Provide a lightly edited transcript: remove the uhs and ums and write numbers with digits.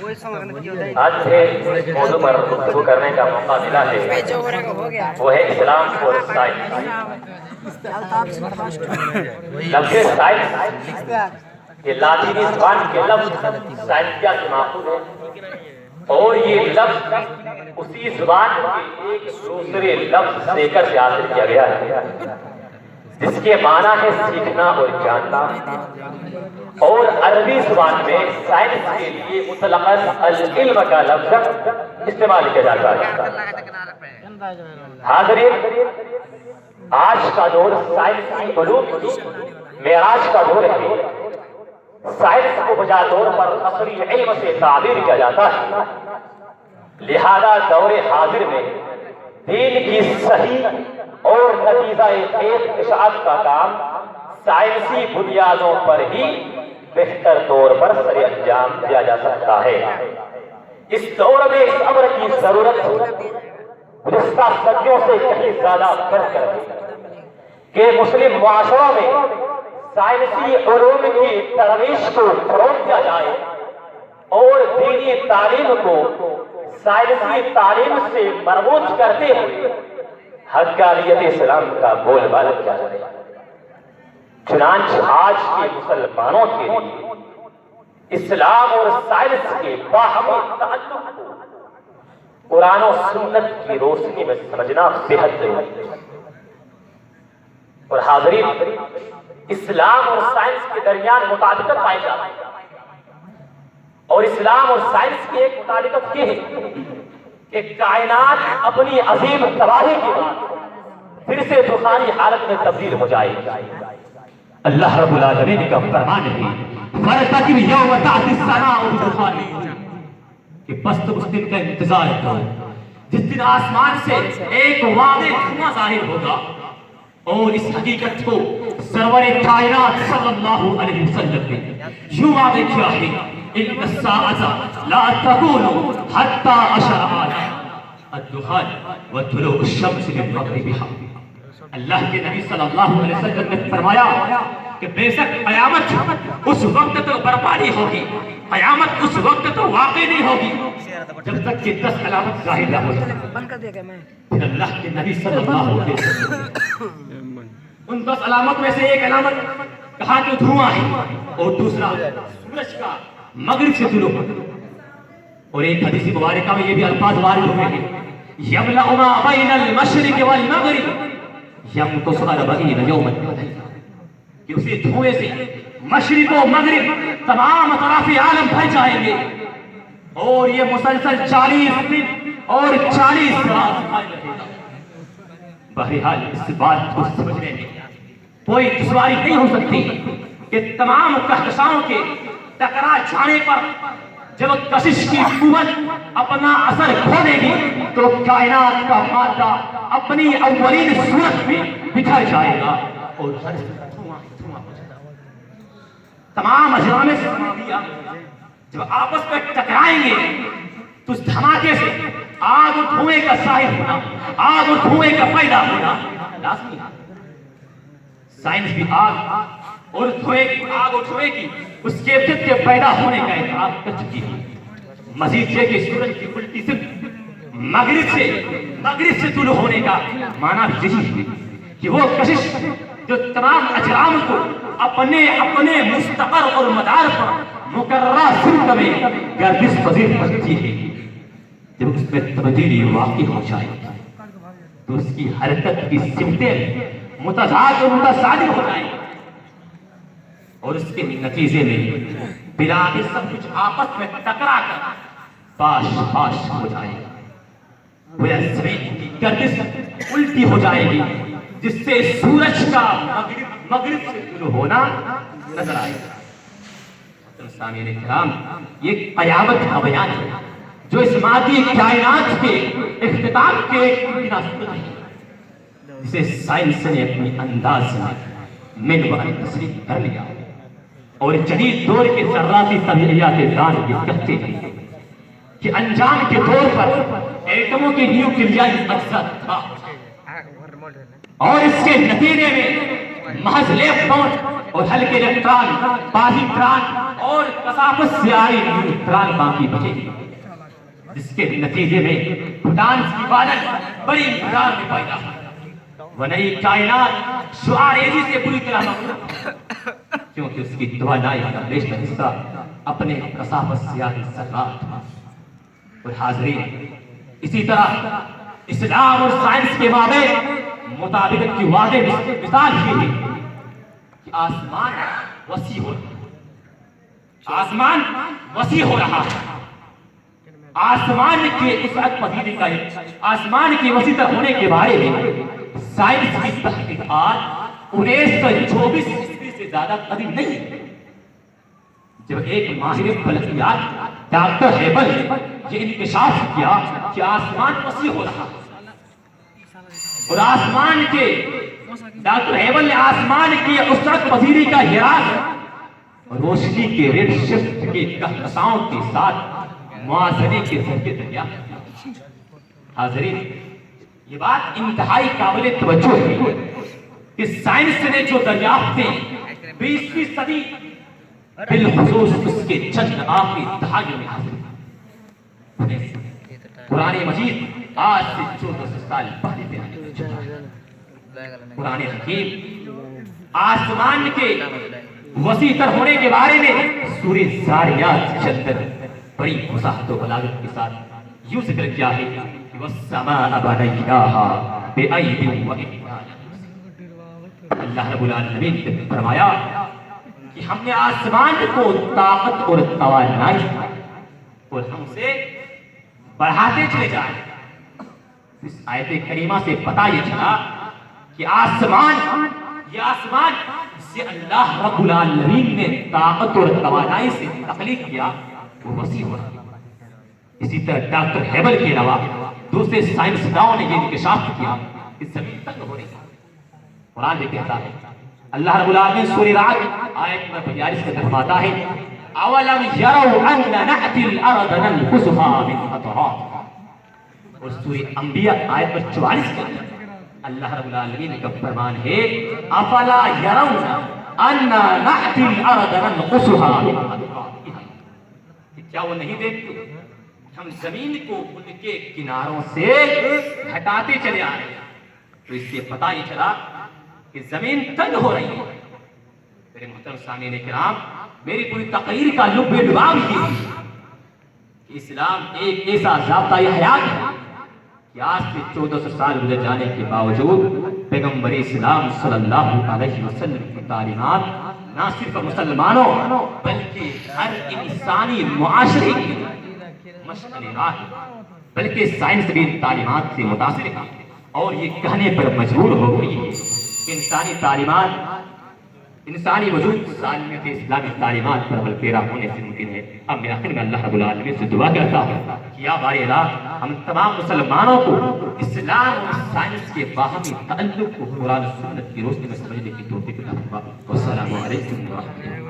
آج مجھے اس موضوع پر گفتگو کرنے کا موقع ملا ہے، وہ ہے اسلام اور سائنس۔ لفظ سائنس یہ لاطینی زبان کے لفظ سائنسیا سے ماخوذ ہے، اور یہ لفظ اسی زبان کے ایک دوسرے لفظ سے کر سے حاصل کیا گیا ہے، جس کے معنی ہے سیکھنا اور جاننا۔ اور عربی زبان میں سائنس کے لیے مطلقاً العلم کا لفظ استعمال کیا جاتا ہے۔ حاضرین، آج کا دور سائنسی علوم کی معراج کا دور ہے۔ سائنس کو بجا طور پر عصری علم سے تعبیر کیا جاتا ہے، لہذا دور حاضر میں دین کی صحیح اور نتیجہ خیز اشاعت کا کام سائنسی بنیادوں پر ہی بہتر طور پر سر انجام دیا جا سکتا ہے۔ اس دور میں اس امر کی ضرورت گزشتہ صدیوں سے کہیں زیادہ بڑھ کر کہ مسلم معاشروں میں سائنسی علوم کی ترویج کو فروغ دیا جائے اور دینی تعلیم کو سائنسی تعلیم سے مربوط کرتے ہوئے حقانیت اسلام کا بول بالا کیا جائے۔ چنانچہ آج کے مسلمانوں کے لیے اسلام اور سائنس کے باہمی تعلق کو قرآن و سنت کی روشنی میں سمجھنا بہت ضروری ہے۔ اور حاضرین، اسلام اور سائنس کے درمیان مطابقت پائی جاتی ہے، اور اسلام اور سائنس کی ایک مطابقت یہ ہے کہ کائنات اپنی عظیم تباہی کے بعد پھر سے طوفانی حالت میں تبدیل ہو جائے گی۔ اللہ رب العالمین کا فرمان ہے، فَارْتَقِبْ يَوْمَ تَأْتِي السَّمَاءُ بِدُخَانٍ، کہ بس تم اس دن کا انتظار کرو جس دن آسمان سے ایک واضح دھواں ظاہر ہوگا، اور اس حقیقت کو سرور کائنات صلی اللہ علیہ وسلم نے یوں واضح کیا ہے، إِنَّ السَّاعَةَ لَا تَكُونُ حَتَّى أَشْرَقَ الدُّخَانُ وَطُلُوعُ الشَّمْسِ مِن مَغْرِبِهَا۔ اللہ کے نبی صلی اللہ علیہ وسلم نے فرمایا کہ بے شک قیامت اس وقت تو برپا ہوگی، قیامت اس وقت تو واقع نہیں ہوگی جب تک کہ 10 علامت ظاہر نہ ہو جائے۔ پھر اللہ کے نبی صلی اللہ علیہ وسلم ان 10 علامت میں سے ایک علامت کہا کہ دھواں ہے، اور دوسرا سورج کا مغرب سے طلوع ہونا، اور ایک حدیث مبارکہ میں یہ بھی الفاظ وارد ہوئے ہیں، یملأ ما بین المشرق والمغرب یمکث 40 یوما، کہ اسی دھوئے سے مشرق و مغرب تمام اطراف عالم بھر جائیں گے، اور یہ مسلسل 40 دن اور 40 رات قائم رہے گا۔ بہرحال اس بات کو سمجھنے میں کوئی دشواری نہیں ہو سکتی کہ تمام کہکشاؤں کے ٹکرا جانے پر جب کشش کی قوت اپنا اثر کھو دے گی تو کائنات کا مادہ اپنی اولین صورت میں بکھر جائے گا، اور ہر دھواں ہو جائے گا۔ تمام اجرام سماویہ جب آپس میں ٹکرائیں گے تو اس دھماکے سے آگ اور دھوئے کا ظاہر ہونا، آگ اور دھوئے کا پیدا ہونا لازمی ہے۔ سائنس بھی آگ اور دھوئے کی اس کیفیت کے پیدا ہونے کا اعتراف کر چکی ہے۔ مزید یہ کہ سورج کی الٹی صرف مغرب سے طلوع ہونے کا معنی بھی یہی ہے کہ وہ کشش جو تمام اجرام کو اپنے مستقر اور مدار پر مقررہ سمت میں گردش پذیر کرتی ہے، جب اس میں تبدیلی واقع ہو جائے تو اس کی حرکت کی سمتیں متضاد اور متصادم ہو جائیں، اور اس کے نتیجے میں بلا کے سب کچھ آپس میں ٹکرا کر پاش ہو جائے گا۔ وہ زمین کی گردش الٹی ہو جائے گی، جس سے سورج کا مغرب سے طلوع ہونا نظر آئے گا۔ سامعین کرام، یہ قیامت کا بیان ہے جو اس مادی کائنات کے اختتام کے مناسبت ہے، جسے سائنس نے اپنی انداز میں منوال تصریح کر لیا، اور جدید دور کے ذراتی طبیعیات دان یہ کہتے ہیں کہ انجام کے طور پر ایٹموں کی نیوکلیائی اجزاء تباہ ہو جائے، اور اس کے نتیجے میں محض لیپٹون اور ہلکے الیکٹران پازیٹران اور کثافت سے آئی نیوٹران باقی بچے، جس کے نتیجے میں فوٹانز کی بادل بڑی مقدار میں پیدا وہ نئی کائنات شعاریزی سے پوری طرح مخلوط، کیونکہ اس کی توانائی کا بیشتر حصہ اپنے کثافت سے آئی ذرات تھا۔ اور حاضرین، اسی طرح اسلام اور سائنس کے مابین مطابقت کی واضح مثال یہ ہے کہ آسمان وسیع ہو رہا ہے، آسمان وسیع ہو رہا ہے۔ آسمان کے وسعت پذیری کا آسمان کی وسیع تر ہونے کے بارے میں سائنس کی تحقیقات 1924 عیسوی سے زیادہ قدیم نہیں ہے، جب ایک ماہر فلکیات ڈاکٹر ہیبل نے یہ انکشاف کیا کہ آسمان وسیع ہو رہا ہے، اور آسمان کے ڈاکٹر ہیبل نے آسمان کی وسعت پذیری کا راز روشنی کے ریڈ شفٹ کے کہکشاؤں کے ساتھ موازنے کے ذریعے دریافت۔ حاضرین، یہ بات انتہائی قابل توجہ ہے کہ سائنس نے جو دریافتیں 20ویں صدی بالخصوص اس کے چند آخری دہائیوں میں حاصل کی، قرآن مجید آج سے 1400 سال پہلے بیان کر چکا ہے۔ قرآن حکیم آسمان کے وسیع تر ہونے کے بارے میں سورہ زاریات کے اندر بڑی وضاحت و بلاغت کے ساتھ یوں ذکر کیا ہے کہ وَالسَّمَاءَ بَنَيْنَاهَا بِأَيْدٍ وَإِمْكَانٍ۔ اللہ رب العالمین نے فرمایا کہ ہم نے آسمان کو طاقت اور توانائی اور ہم اسے بڑھاتے چلے جائیں۔ اس آیت کریمہ سے پتہ یہ چلا کہ آسمان، یہ آسمان جسے اللہ رب العالمین نے طاقت اور توانائی سے تخلیق کیا، وہ وسیع ہو رہا ہے۔ اسی طرح ڈاکٹر ہیبل کے علاوہ دوسرے سائنسدانوں نے یہ انکشاف کیا کہ زمین تنگ ہو رہی ہے۔ قرآن یہ کہتا ہے، اللہ رب العالمین سورہ رعد آیت نمبر 42 میں فرماتا ہے اولم یروا ان نأتی الارض ننقصها من اطرافها، اور سورہ انبیاء آیت نمبر 44 کے اندر اللہ رب العالمین کا فرمان ہے افلا یرون ان نأتی الارض ننقصها من اطرافها، کیا وہ نہیں دیکھتے ہم زمین کو ان کے کناروں سے ہٹاتے چلے آ رہے ہیں؟ تو اس سے پتہ یہ چلا کہ زمین تنگ ہو رہی ہے۔ میرے محترم سامعین کرام، میری پوری تقریر کا لب لباب یہ ہے کہ اسلام ایک ایسا ضابطۂ حیات ہے کہ آج سے 1400 سال گزر جانے کے باوجود پیغمبر اسلام صلی اللہ علیہ وسلم کی تعلیمات نہ صرف مسلمانوں بلکہ ہر انسانی معاشرے کی مشعل راہ ہے، بلکہ سائنس بھی تعلیمات سے متاثر ہے اور یہ کہنے پر مجبور ہو گئی ہے کہ انسانی تعلیمات، انسانی وجود سالمیت اسلامی تعلیمات پر عمل پیرا ہونے سے ممکن ہے۔ اب میں آخر میں اللہ رب العالمین سے دعا کرتا ہوں کہ یا باری الہ ہم تمام مسلمانوں کو اسلام اور سائنس کے باہمی تعلق کو قرآن و سنت کی روشنی میں سمجھنے کی توفیق عطا فرما۔ والسلام علیکم ورحمۃ اللہ۔